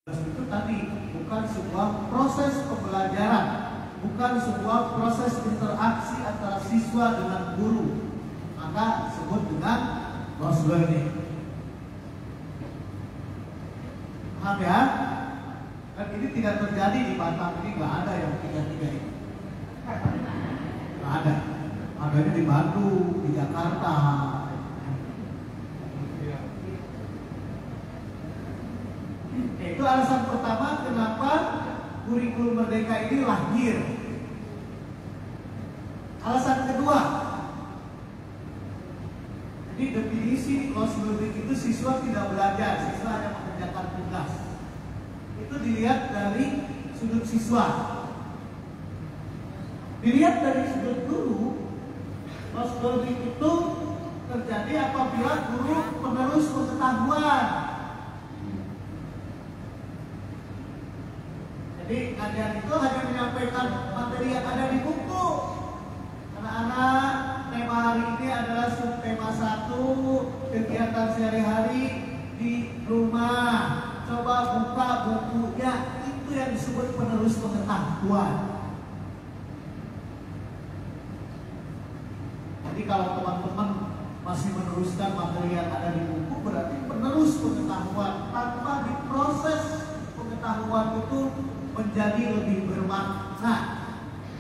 itu tadi bukan sebuah proses pembelajaran, bukan sebuah proses interaksi antara siswa dengan guru, maka disebut dengan close learning. Paham ya? Dan ini tidak terjadi di Batam, ini nggak ada yang tiga-tiga ini. Nggak ada. Adanya di Bandung, di Jakarta. Itu alasan pertama kenapa kurikulum merdeka ini lahir. Alasan kedua, jadi definisi close learning itu siswa tidak belajar, siswa hanya mengerjakan tugas. Itu dilihat dari sudut siswa. Dilihat dari sudut guru, close learning itu terjadi apabila guru penerus pengetahuan. Jadi ngajar itu hanya menyampaikan materi yang ada di buku. Anak-anak, tema hari ini adalah subtema 1, kegiatan sehari-hari di rumah. Coba buka bukunya, itu yang disebut penerus pengetahuan. Jadi kalau teman-teman masih meneruskan materi yang ada di buku, berarti penerus pengetahuan tanpa diproses pengetahuan itu menjadi lebih bermakna.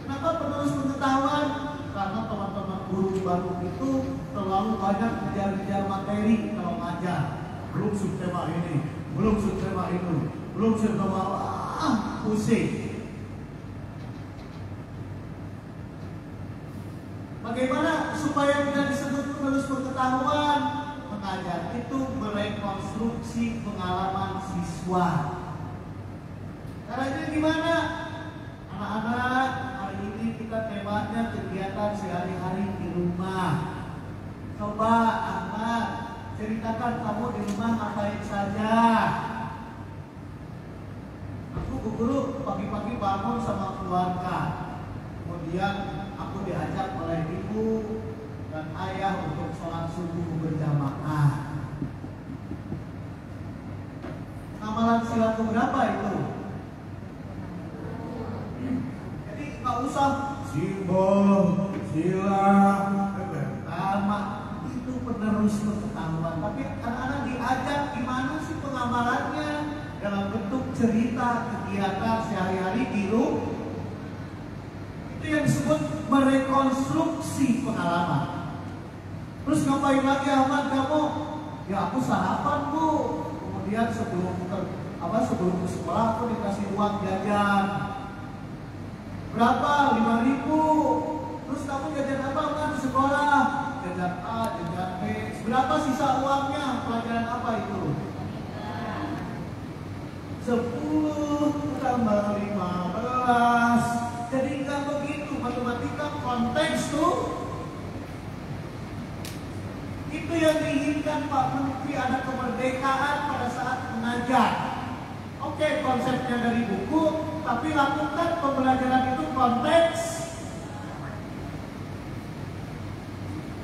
Kenapa penerus pengetahuan? Karena teman-teman guru baru itu terlalu banyak mengejar-ngejar materi kalau ngajar. Belum subtema ini, belum subtema itu, belum subtema pusing. Bagaimana supaya tidak disebut penerus pengetahuan? Mengajar itu merekonstruksi pengalaman siswa. Caranya gimana? Anak-anak, hari ini kita temanya kegiatan sehari-hari di rumah. Coba Ahmad, ceritakan kamu di rumah ngapain saja. Aku guru pagi-pagi bangun sama keluarga. Kemudian aku diajak oleh ibu dan ayah untuk sholat subuh berjamaah. Amalan sila berapa itu? Nggak usah simbol, sila, pertama itu penerus pengetahuan. Tapi anak-anak diajak gimana sih pengamalannya dalam bentuk cerita kegiatan sehari-hari di rumah. Itu yang disebut merekonstruksi pengalaman. Terus ngapain lagi Ahmad kamu? Ya aku sarapan bu. Kemudian sebelum ke sekolah aku dikasih uang jajan. Berapa? 5.000. Terus kamu jajan apa kan di sekolah? Jajan A, jajan B. Berapa sisa uangnya? Pelajaran apa itu? 10 tambah 15. Jadi kan begitu matematika konteks tuh. Itu yang diinginkan Pak Menteri, ada kemerdekaan pada saat mengajar. Oke, konsepnya dari buku, tapi lakukan pembelajaran itu konteks.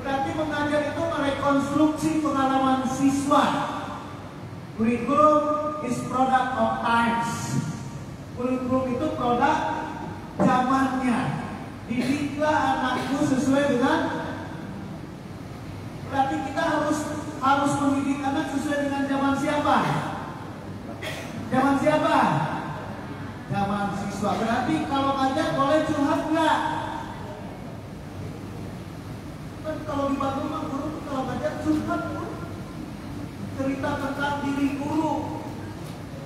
Berarti mengajar itu merekonstruksi pengalaman siswa. Kurikulum is product of times. Kurikulum itu produk zamannya. Didiklah anakku sesuai dengan. Berarti kita harus mendidik anak sesuai dengan zaman siapa? Zaman siapa? Zaman siswa. Berarti kalau ngajar boleh curhat nggak? Kan kalau di Bandung mah guru kalau ngajar curhat pun cerita tentang diri guru.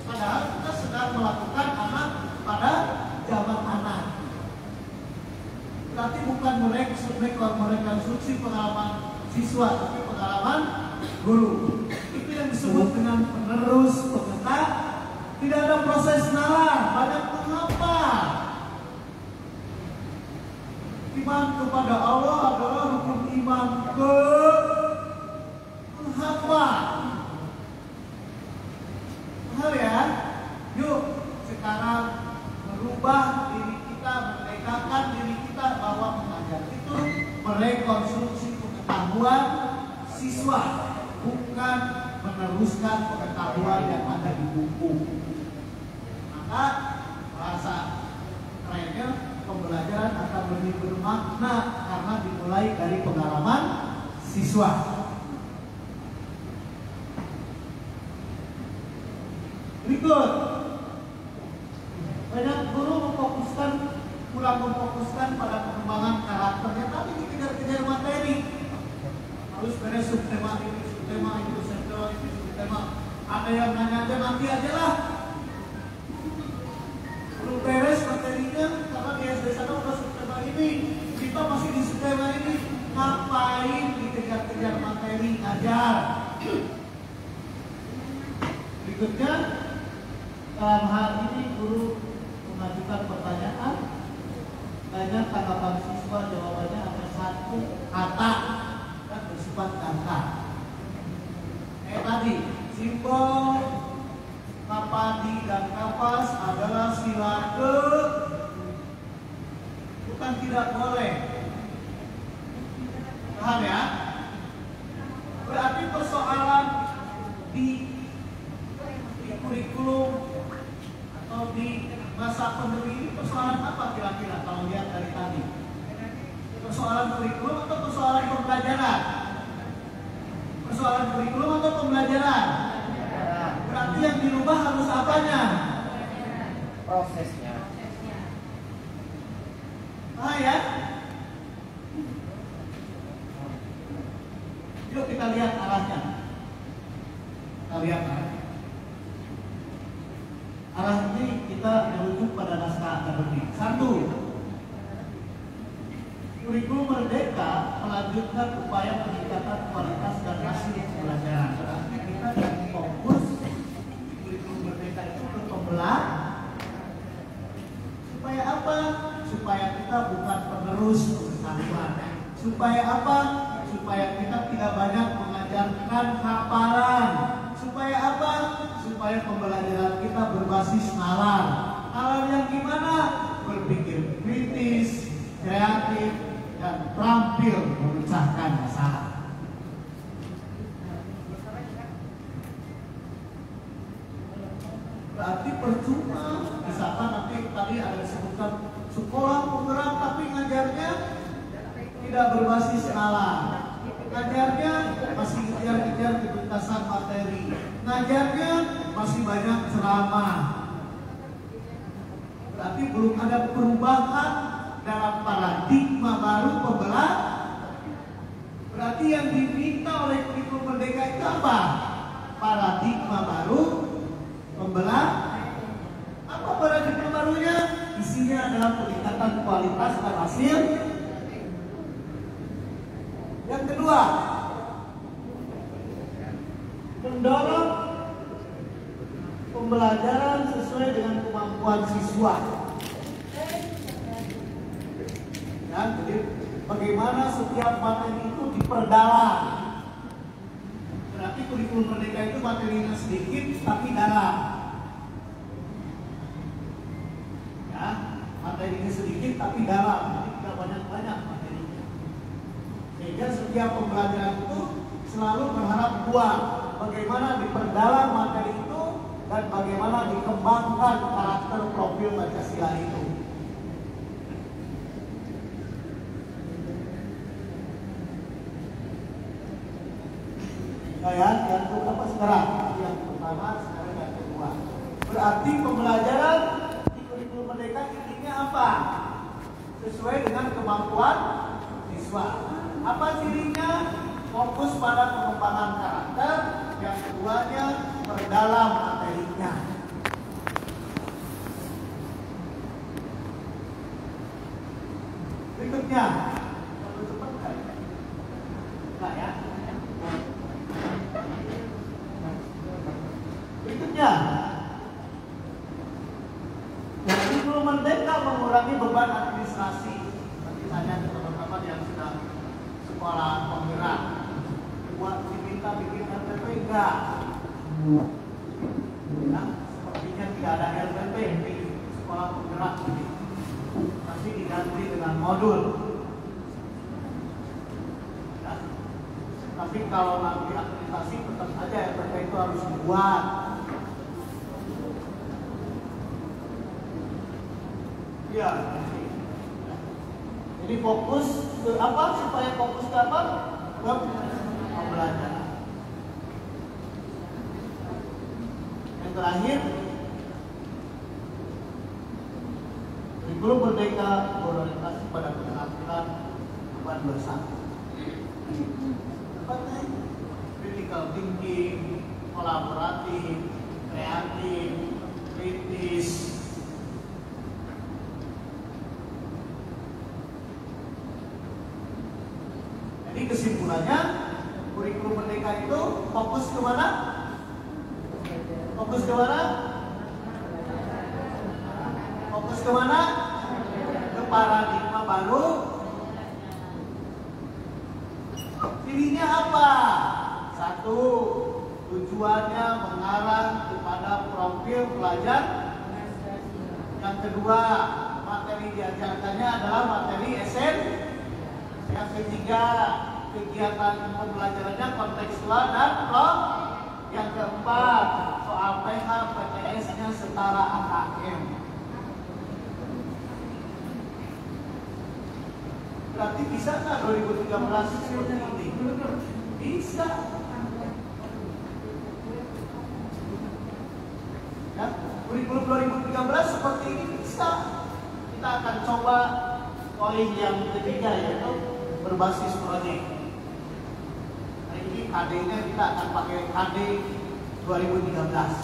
Padahal kita sedang melakukan anak pada zaman anak. Berarti bukan merekonstruksi pengalaman siswa, tapi pengalaman guru. Itu yang disebut dengan penerus pengetahuan. Tidak ada proses nalar, banyak menghafal. Iman kepada Allah adalah rukun iman ke menghafal. Hal ya, yuk sekarang merubah diri kita, merdekakan diri kita bahwa mengajar itu merekonstruksi pengetahuan siswa, bukan meneruskan pengetahuan yang ada di buku. bermakna karena dimulai dari pengalaman siswa. Berikut, banyak guru kurang memfokuskan pada pengembangan karakternya, tapi dikejar-kejar materi. Harus beres subtema ini, subtema. Ada yang nanya aja nanti aja lah. Belum beres materinya karena di SD sana udah subtema ini, kita masih di subtema ini. Ngapain dikejar-kejar materi, ngajar? Berikutnya, dalam hal ini guru mengajukan pertanyaan, banyak tanggapan siswa jawabannya hanya satu kata dan bersifat kata. Tadi simbol kapadi dan kapas adalah sila ke, bukan tidak boleh. Paham ya? Berarti persoalan di kurikulum atau di masa pandemi ini persoalan apa kira-kira kalau lihat dari tadi? Persoalan kurikulum atau persoalan pembelajaran? Persoalan kurikulum atau pembelajaran? Berarti yang dirubah harus apanya? Prosesnya. Ah ya? Yuk kita lihat arahnya. Kita lihat arahnya. Arah ini kita merujuk pada naskah akademik. 1. Kurikulum Merdeka melanjutkan upaya peningkatan kualitas dan hasil pembelajaran. Berarti kita yang fokus kurikulum Merdeka itu ke pembelajaran. Supaya apa? Supaya kita bukan penerus pengetahuan. Supaya apa? Supaya kita tidak banyak mengajarkan hafalan. Supaya apa? Supaya pembelajaran kita berbasis nalar. Nalar yang gimana? Berpikir kritis, kreatif, dan terampil memecahkan masalah. Berarti percuma, misalkan nanti tadi ada disebutkan sekolah penggerak tapi ngajarnya tidak berbasis nalar. Ngajarnya masih kejar-kejar ketuntasan materi. Ngajarnya masih banyak ceramah. Berarti belum ada perubahan dalam paradigma baru pembelajaran. Berarti yang diminta oleh kurikulum Merdeka itu apa? Paradigma baru pembelajaran. Apa paradigma barunya? Isinya adalah peningkatan kualitas dan hasil. Yang kedua, mendorong pembelajaran sesuai dengan kemampuan siswa. Ya, jadi bagaimana setiap materi itu diperdalam. Berarti kurikulum Merdeka itu materinya sedikit tapi dalam. Ya, materinya sedikit tapi dalam. Jadi tidak banyak-banyak materinya. Sehingga setiap pembelajaran itu selalu berharap dua, bagaimana diperdalam materi itu dan bagaimana dikembangkan karakter profil Pancasila itu. Nah ya, yang apa sekarang? Yang pertama, sekarang yang kedua. Berarti pembelajaran di kurikulum Merdeka intinya apa? Sesuai dengan kemampuan siswa. Apa cirinya? Fokus pada pengembangan karakter. Yang keduanya, perdalam materinya. Berikutnya, perlu cepat kan? Enggak ya? Berikutnya, kurikulum Merdeka mengurangi beban administrasi. Nanti tanya ke teman-teman yang sudah sekolah penggerak. Buat diminta bikin RPP enggak? Nah, sepertinya tidak ada RPP di sekolah penggerak ini. Masih diganti dengan modul. Ya. Tapi kalau nanti akreditasi tetap saja RPP itu harus dibuat. Ya, Jadi fokus ke apa? Supaya fokus ke apa? Ke pembelajaran. Yang terakhir, kurikulum merdeka berorientasi pada keterampilan abad 21. Critical thinking, kolaboratif, kreatif, kritis. Jadi kesimpulannya, kurikulum merdeka itu fokus ke mana? Fokus ke mana? Fokus ke mana? Ke paradigma baru. Pilihnya apa? Satu, tujuannya mengarah kepada profil pelajar. Yang kedua, materi diajarkannya adalah materi esensial. Yang ketiga, kegiatan pembelajarannya kontekstual dan pro. Yang keempat, soal PH PTS-nya setara AKM. Berarti bisa nggak 2013 seperti ini? Bisa. Ya, kurikulum 2013 seperti ini bisa. Kita akan coba poin yang ketiga, yaitu berbasis proyek. Nah, ini KD-nya kita akan pakai KD 2013.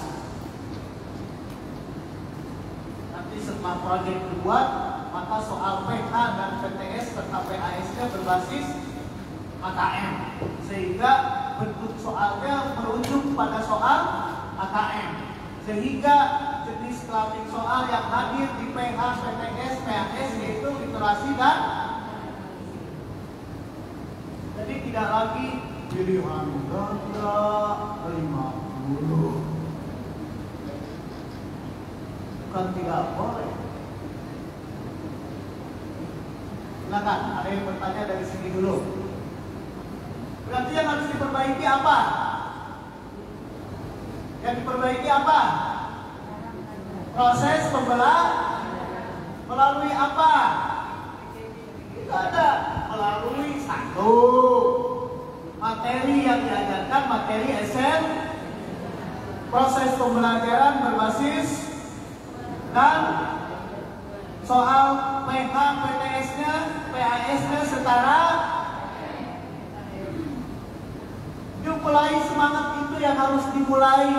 Nanti setelah proyek dibuat, maka soal PH dan PTS serta PAS-nya berbasis AKM, sehingga bentuk soalnya merujuk pada soal AKM, sehingga jenis kelamin soal yang hadir di PH, PTS, PAS yaitu literasi dan. Jadi tidak lagi pilihan ganda 50, bukan tidak boleh. Silakan, ada yang bertanya dari sini dulu. Berarti yang harus diperbaiki apa? Yang diperbaiki apa? Proses melalui apa? Itu ada melalui satu, materi yang diajarkan materi proses pembelajaran berbasis, dan soal PH PTS-nya PAS-nya setara. Yuk mulai, semangat itu yang harus dimulai.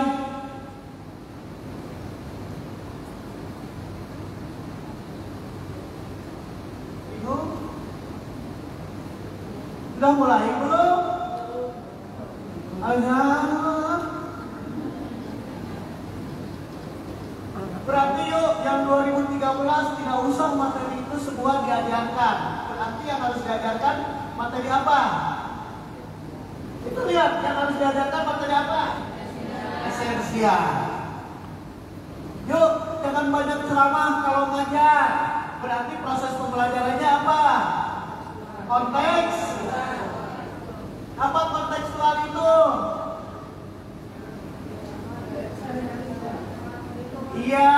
Sudah mulai belum? Alhamdulillah. Berarti yuk yang 2013 tidak usah materi itu semua diajarkan. Berarti yang harus diajarkan materi apa? Itu lihat, yang harus diajarkan materi apa? Esensial. Yuk, jangan banyak ceramah kalau ngajar. Berarti proses pembelajarannya apa? Konteks. Apa kontekstual itu? Iya.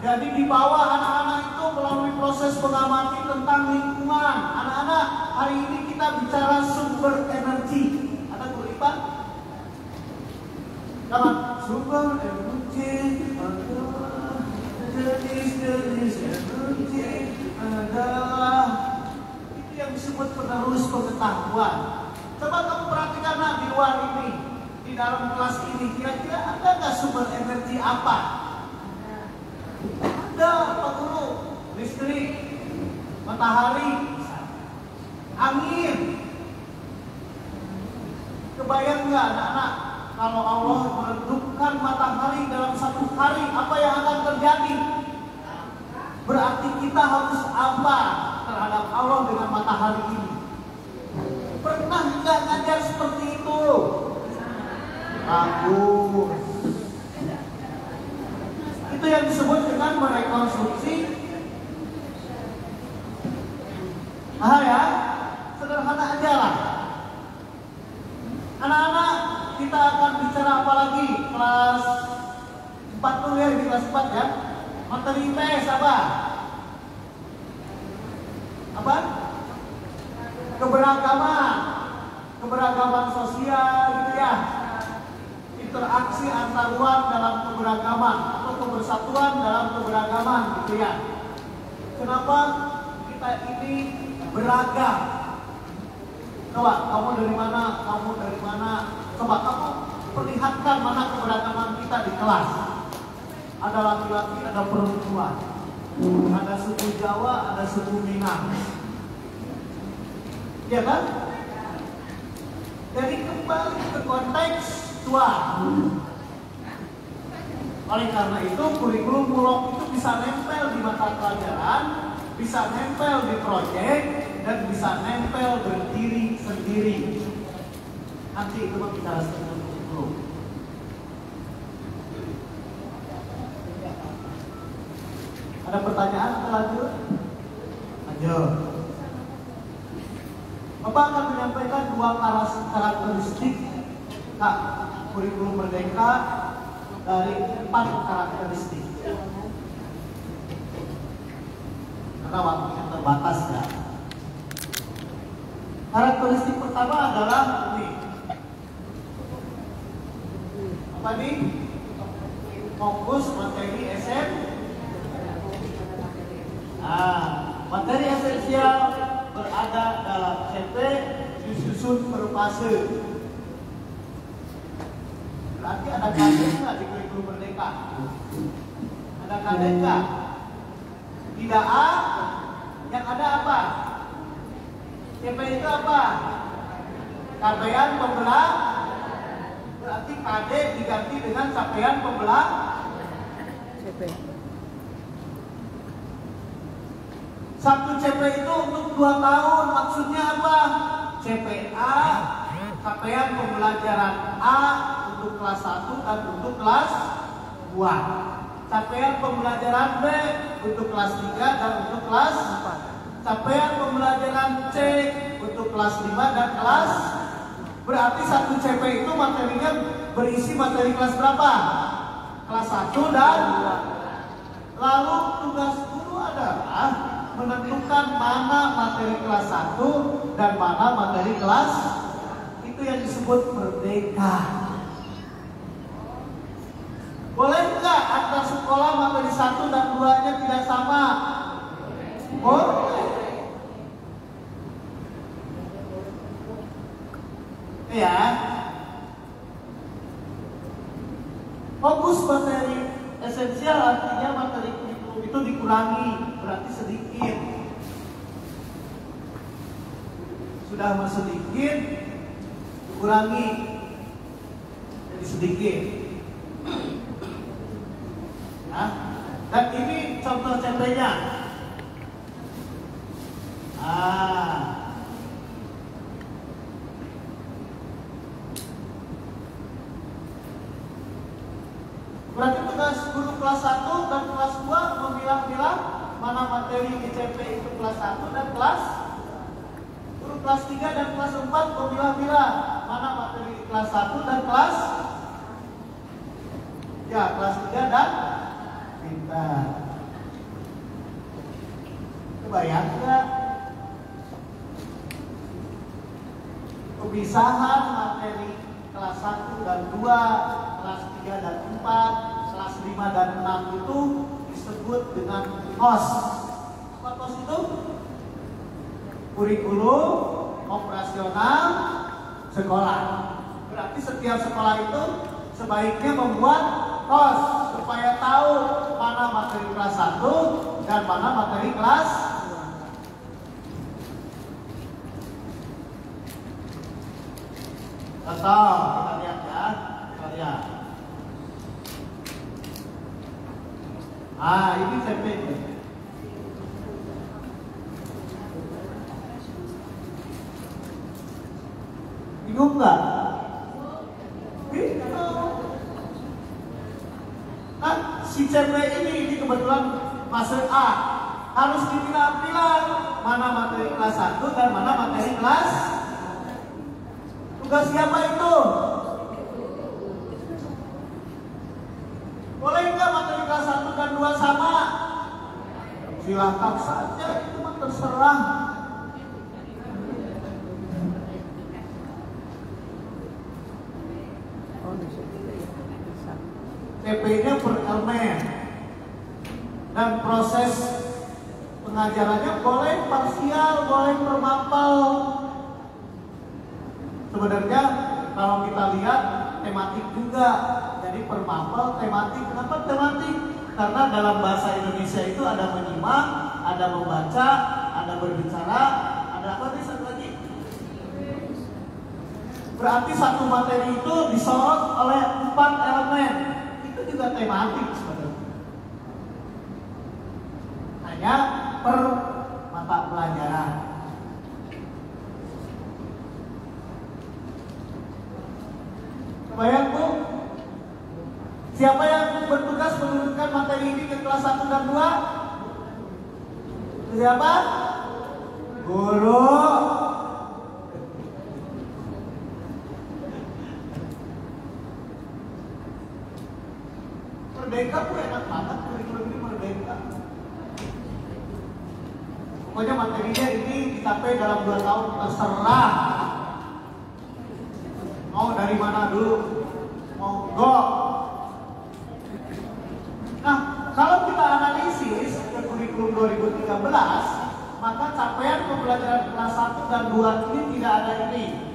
Jadi di bawah anak-anak itu melalui proses mengamati tentang lingkungan. Anak-anak, hari ini kita bicara sumber energi. Ada kuripan? Kapan? Sumber energi adalah jenis-jenis energi adalah, itu yang disebut penerus pengetahuan. Coba kamu perhatikan di luar ini, di dalam kelas ini, kira-kira ada nggak sumber energi apa? Ada, Pak Guru. Listrik, matahari, angin. Kebayang nggak anak-anak, kalau Allah meredupkan matahari dalam satu hari, apa yang akan terjadi? Berarti kita harus apa terhadap Allah dengan matahari ini? Pernah nggak ngajar seperti itu? Bagus. Itu yang disebut dengan merekonstruksi. Ya, sederhana aja lah. Anak-anak, kita akan bicara apa lagi? Kelas 4 dulu ya, di kelas 4 ya. Materi IPS apa? apa? Keberagaman sosial gitu ya. Interaksi antaruan dalam keberagaman atau kebersatuan dalam keberagaman gitu ya. Kenapa kita ini beragam? Coba kamu dari mana? Kamu dari mana? Coba kamu perlihatkan mana keberagaman kita di kelas. Ada laki-laki, ada perempuan, ada suku Jawa, ada suku Minang. Ya kan? Jadi kembali ke konteks tua. Oleh karena itu kurikulum mulok itu bisa nempel di mata pelajaran, bisa nempel di proyek, dan bisa nempel berdiri sendiri. Nanti itu bicara tentang kurikulum. Ada pertanyaan atau lanjut? Lanjut. Bapak akan menyampaikan dua karakteristik kurikulum merdeka dari 4 karakteristik. Karena waktunya terbatas ya. Karakteristik pertama adalah ini. Apa nih? Fokus materi materi esensial berada dalam CP disusun per fase. Berarti ada KD nggak di kurikulum merdeka? Ada KD nggak? Tidak A, yang ada apa? CP itu apa? Capaian pembelah. Berarti KD diganti dengan capaian pembelah CP. Satu CP itu untuk 2 tahun, maksudnya apa? CPA, capaian pembelajaran A untuk kelas 1 dan untuk kelas 2. Capaian pembelajaran B untuk kelas 3 dan untuk kelas 4. Capaian pembelajaran C untuk kelas 5 dan kelas. Berarti satu CP itu materinya berisi materi kelas berapa? Kelas 1 dan 2. Lalu tugas guru adalah menentukan mana materi kelas 1 dan mana materi kelas. Itu yang disebut merdeka. Boleh nggak antar sekolah materi 1 dan 2-nya tidak sama? Boleh. Ya. Fokus materi esensial artinya materi kurikulum itu dikurangi, berarti sedikit. Sudah sedikit, dikurangi jadi sedikit. Nah, dan ini contoh CP-nya. Berarti tugas guru kelas 1 dan kelas 2 memilah-milah mana materi di CP itu kelas 1 dan kelas. Guru kelas 3 dan kelas 4 memilah-milah mana materi di kelas 1 dan kelas. Ya, kelas 3 dan pintar. Kebayang nggak? Pemisahan materi kelas 1 dan 2, kelas 3 dan 4, kelas 5 dan 6 itu disebut dengan KOS. Apa KOS itu? Kurikulum operasional sekolah. Berarti setiap sekolah itu sebaiknya membuat KOS supaya tahu mana materi kelas 1 dan mana materi kelas. Contoh, kita lihat ya. Kita lihat. Ini CP. Bingung nggak? Bingung. Nah, si CP ini kebetulan fase A. Harus dipilah-pilah mana materi kelas 1 dan mana materi kelas. Tugas siapa itu? Boleh nggak materi kelas 1 dan 2 sama? Silakan saja, itu mah terserah. TP-nya per elemen dan proses pengajarannya boleh parsial, boleh per mapel. Sebenarnya kalau kita lihat tematik juga, jadi per mapel tematik. Kenapa tematik? Karena dalam bahasa Indonesia itu ada menyimak, ada membaca, ada berbicara, ada apa nih satu lagi? Berarti satu materi itu disorot oleh 4 elemen. Itu juga tematik sebenarnya. Hanya per mata pelajaran. Kebayang Bu? Siapa yang bertugas menurunkan materi ini ke kelas 1 dan 2? Siapa? Guru. Merdeka pun enak banget, kurikulum ini merdeka. Pokoknya materinya ini dicapai dalam 2 tahun, terserah. Mau dari mana dulu? Mau go. Nah, kalau kita analisis ke kurikulum 2013, maka capaian pembelajaran kelas 1 dan 2 ini tidak ada ini.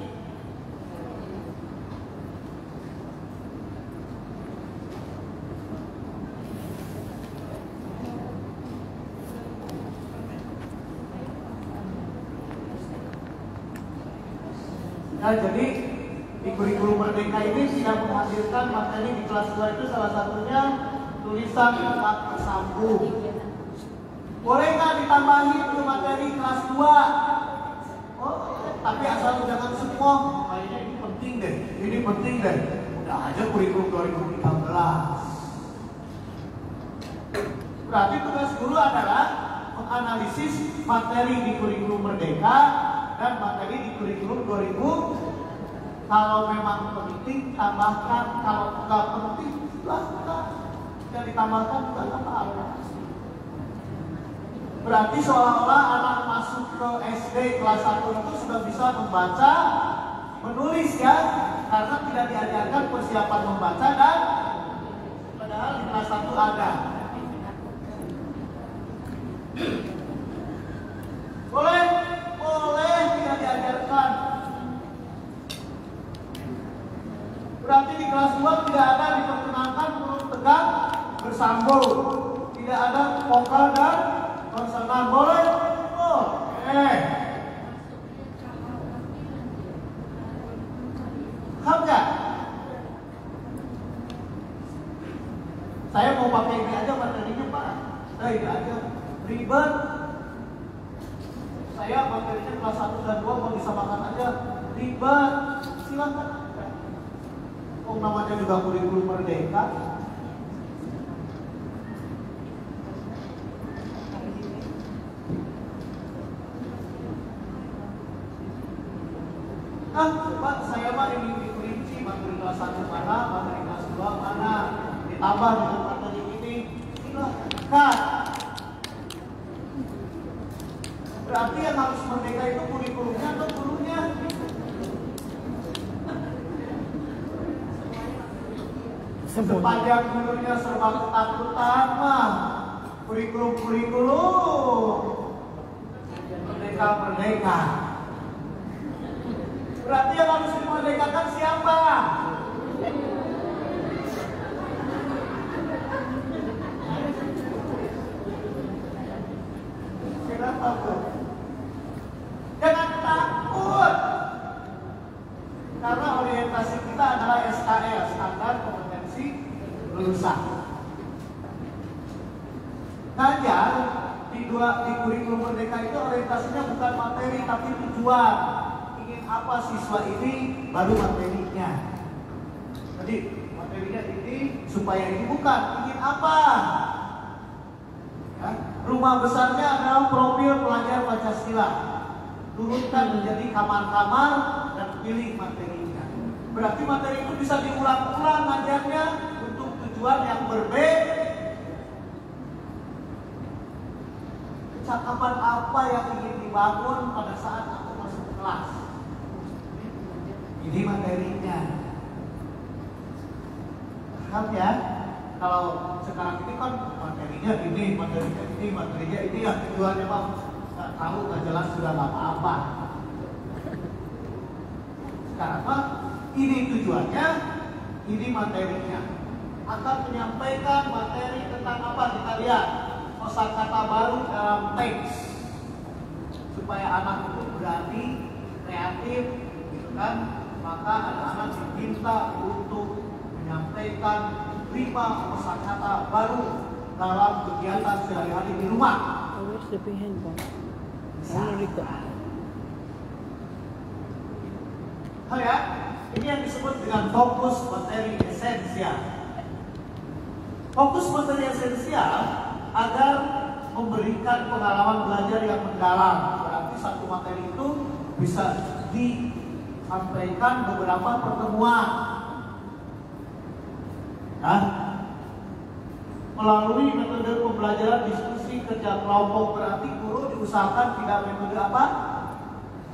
Nah, jadi di kurikulum merdeka ini tidak menghasilkan materi di kelas 2 itu salah satunya tulisan empat bersambung. Boleh nggak ditambahin ke materi kelas 2? Oh, tapi asal jangan semua. Kayaknya ini penting deh, ini penting deh. Udah aja kurikulum 2013. Berarti tugas guru adalah menganalisis materi di kurikulum merdeka dan materi di kurikulum 2000. Kalau memang penting tambahkan, kalau nggak penting silahkan tidak ditambahkan juga apa-apa. Berarti seolah-olah anak masuk ke SD kelas 1 itu sudah bisa membaca, menulis ya, karena tidak diajarkan persiapan membaca dan padahal di kelas 1 ada. Boleh tidak diajarkan. Berarti di kelas 2 tidak ada diperkenalkan huruf tegak bersambung, tidak ada vokal dan konsonan. Boleh? Paham nggak? Saya mau pakai ini aja materinya Pak. Ini aja ribet. Saya materinya kelas 1 dan 2 mau disamakan aja ribet. Silakan. Oh, namanya juga kurikulum merdeka. Nah, coba saya mah ini dirinci materi kelas 1 mana, materi kelas 2 mana, ditambah dengan materi ini. Silakan. Berarti yang harus merdeka itu kurikulumnya atau gurunya? Sepanjang gurunya serba ketakutan mah kurikulum merdeka. Berarti yang harus dimerdekakan siapa? Kenapa tuh? Jangan takut. Karena orientasi kita adalah SKL, standar kompetensi lulusan. Ngajar di kurikulum merdeka itu orientasinya bukan materi tapi tujuan. Ingin apa siswa ini baru materinya. Jadi materinya ini supaya ini bukan ingin apa. Ya, rumah besarnya adalah profil pelajar Pancasila. Turunkan menjadi kamar-kamar dan pilih materinya. Berarti materi itu bisa diulang-ulang ngajarnya untuk tujuan yang berbeda. percakapan apa yang ingin dibangun pada saat aku masuk kelas. Ini materinya. Paham ya? Kalau sekarang ini kan materinya ini, materinya ini yang tujuannya Pak nggak tahu, nggak jelas, sudah nggak apa-apa. Sekarang Pak, ini tujuannya, ini materinya. Akan menyampaikan materi tentang apa? Kita lihat kosakata baru dalam teks, supaya anak itu berani, kreatif, gitu kan? Maka anak-anak diminta untuk menyampaikan 5 kosakata baru dalam kegiatan sehari-hari di rumah. Where's the handphone? Oh ya, ini yang disebut dengan fokus materi esensial. Fokus materi esensial agar memberikan pengalaman belajar yang mendalam. Berarti satu materi itu bisa disampaikan beberapa pertemuan. Nah, melalui metode pembelajaran diskusi kerja kelompok, berarti guru diusahakan tidak metode apa?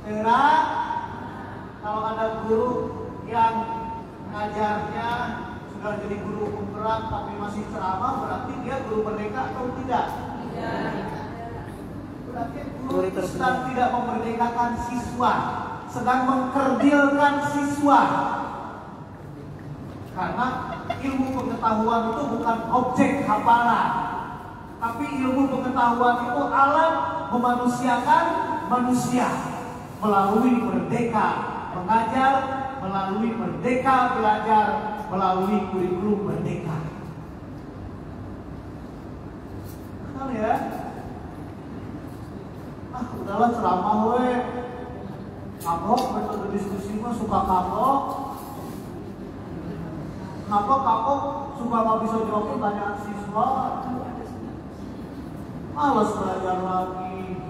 Gerak. Kalau ada guru yang ngajarnya sudah jadi guru penggerak tapi masih ceramah, berarti dia guru merdeka atau tidak? Tidak. Berarti guru itu sedang tidak memerdekakan siswa, sedang mengkerdilkan siswa. Karena ilmu pengetahuan itu bukan objek hafalan, tapi ilmu pengetahuan itu alat memanusiakan manusia melalui merdeka mengajar, melalui merdeka belajar, melalui kurikulum merdeka. Kenal ya? Udahlah ceramah we. Kapok metode diskusi mah suka kapok. Kenapa kapok suka nggak bisa jawab pertanyaan siswa? Males belajar lagi.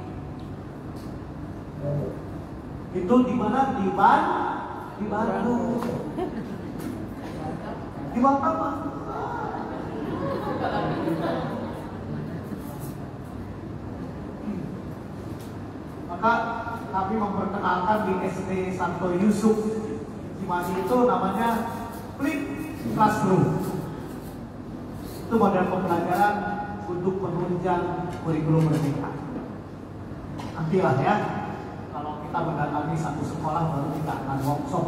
Itu di mana? Di Bandung. Di Batam. Maka kami memperkenalkan di SD Santo Yusuf Cimahi itu namanya Flip Classroom. Itu model pembelajaran untuk penunjang kurikulum merdeka. Nantilah ya, kalau kita mendatangi satu sekolah baru kita akan workshop